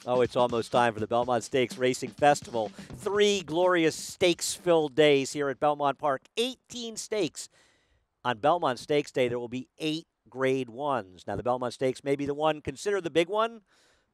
Oh, it's almost time for the Belmont Stakes Racing Festival. 3 glorious stakes-filled days here at Belmont Park. 18 stakes. On Belmont Stakes Day, there will be 8 Grade 1s. Now, the Belmont Stakes may be the one considered the big one,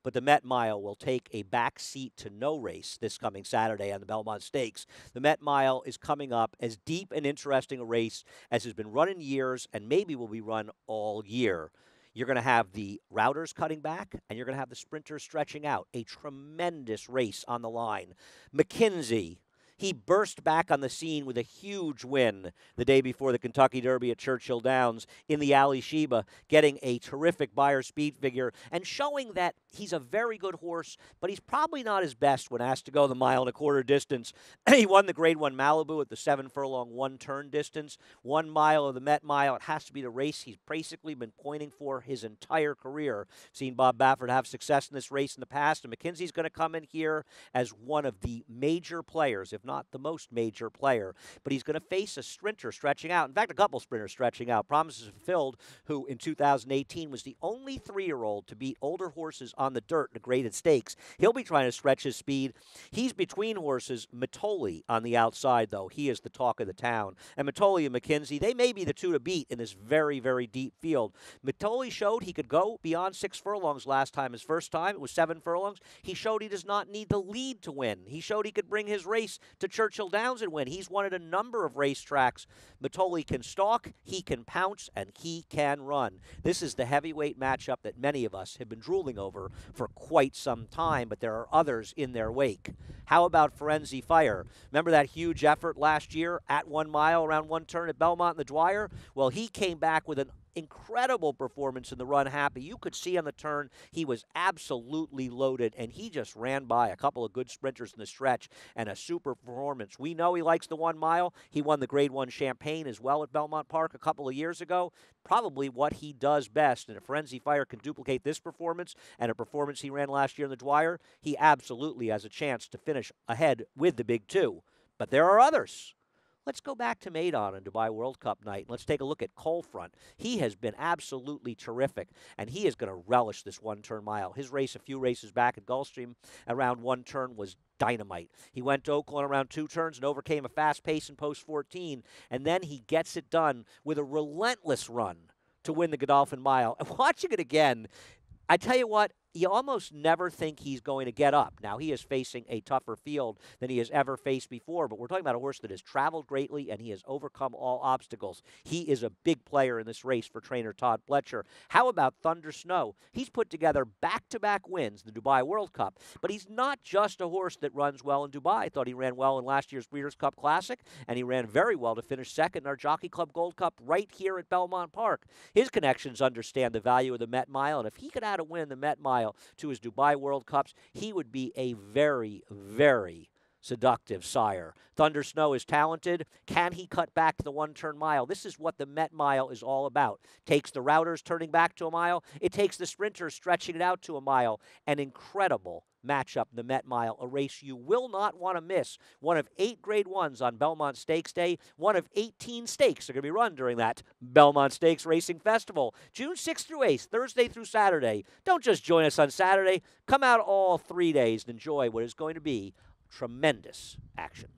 but the Met Mile will take a back seat to no race this coming Saturday on the Belmont Stakes. The Met Mile is coming up as deep and interesting a race as has been run in years and maybe will be run all year. You're going to have the routers cutting back, and you're going to have the sprinters stretching out. A tremendous race on the line. McKenzie, he burst back on the scene with a huge win the day before the Kentucky Derby at Churchill Downs in the Ali Sheba, getting a terrific Beyer speed figure and showing that he's a very good horse, but he's probably not his best when asked to go the 1.25 mile distance. He won the Grade 1 Malibu at the 7-furlong one-turn distance. 1 mile of the Met Mile, it has to be the race he's basically been pointing for his entire career. Seen Bob Baffert have success in this race in the past, and McKenzie's going to come in here as one of the major players, if not the most major player, but he's going to face a sprinter stretching out. In fact, a couple sprinters stretching out. Promises Fulfilled, who in 2018 was the only 3-year-old to beat older horses on the dirt in a graded stakes. He'll be trying to stretch his speed. He's between horses. Mitole on the outside, though. He is the talk of the town. And Mitole and McKenzie, they may be the two to beat in this very, very deep field. Mitole showed he could go beyond 6 furlongs last time. His first time, it was 7 furlongs. He showed he does not need to lead to win. He showed he could bring his race to Churchill Downs and win. He's won at a number of racetracks. Mitole can stalk, he can pounce, and he can run. This is the heavyweight matchup that many of us have been drooling over for quite some time, but there are others in their wake. How about Frenzy Fire? Remember that huge effort last year at 1 mile around one turn at Belmont and the Dwyer? Well, he came back with an incredible performance in the run happy. You could see on the turn he was absolutely loaded, and he just ran by a couple of good sprinters in the stretch and a super performance. We know he likes the 1 mile. He won the Grade 1 Champagne as well at Belmont Park a couple of years ago. Probably what he does best, and if Frenzy Fire can duplicate this performance and a performance he ran last year in the Dwyer, he absolutely has a chance to finish ahead with the big 2. But there are others. Let's go back to Maidon on Dubai World Cup night. Let's take a look at Colefront. He has been absolutely terrific, and he is going to relish this one-turn mile. His race a few races back at Gulfstream around one turn was dynamite. He went to Oakland around 2 turns and overcame a fast pace in post 14, and then he gets it done with a relentless run to win the Godolphin Mile. And watching it again, I tell you what, you almost never think he's going to get up. Now, he is facing a tougher field than he has ever faced before, but we're talking about a horse that has traveled greatly and he has overcome all obstacles. He is a big player in this race for trainer Todd Pletcher. How about Thunder Snow? He's put together back-to-back wins in the Dubai World Cup, but he's not just a horse that runs well in Dubai. I thought he ran well in last year's Breeders' Cup Classic, and he ran very well to finish second in our Jockey Club Gold Cup right here at Belmont Park. His connections understand the value of the Met Mile, and if he could add a win in the Met Mile to his Dubai World Cups, he would be a very, very seductive sire. Thunder Snow is talented. Can he cut back to the one-turn mile? This is what the Met Mile is all about. Takes the routers turning back to a mile. It takes the sprinters stretching it out to a mile. An incredible matchup in the Met Mile, a race you will not want to miss. One of 8 Grade 1s on Belmont Stakes Day. One of 18 stakes are going to be run during that Belmont Stakes Racing Festival. June 6th through 8th, Thursday through Saturday. Don't just join us on Saturday. Come out all 3 days and enjoy what is going to be tremendous action.